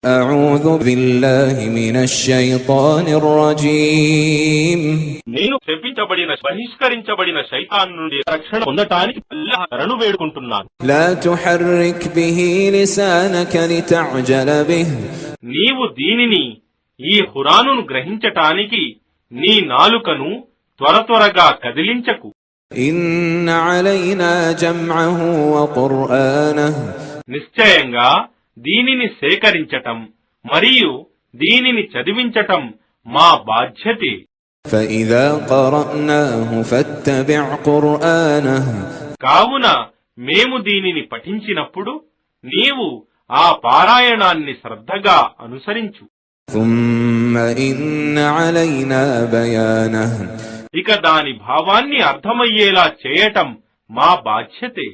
أعوذ بالله من الشيطان الرجيم నేను శపించబడిన బహిష్కరించబడిన శైతాన్ నుండి రక్షణ పొందటానికి అల్లాహ్ శరణు వేడుకుంటున్నాను. لا تحرك به لسانك لتعجل به నీవు దీనిని ఈ ఖురానును గ్రహించటానికి నీ నాలుకను త్వరగా కదిలించకు. إن علينا جمعه وقرآنه నిశ్చయంగా దీనిని సేకరించటం మరియు దీనిని చదివించటం మా బాధ్యతే. فإذا قرأناه فاتبع قرآنه కావున మేము దీనిని పఠించినప్పుడు నీవు ఆ పారాయణాన్ని శ్రద్ధగా అనుసరించు. ثم إن علينا بيانه ఇక దాని భావాన్ని అర్థమయ్యేలా చేయటం మా బాధ్యతే.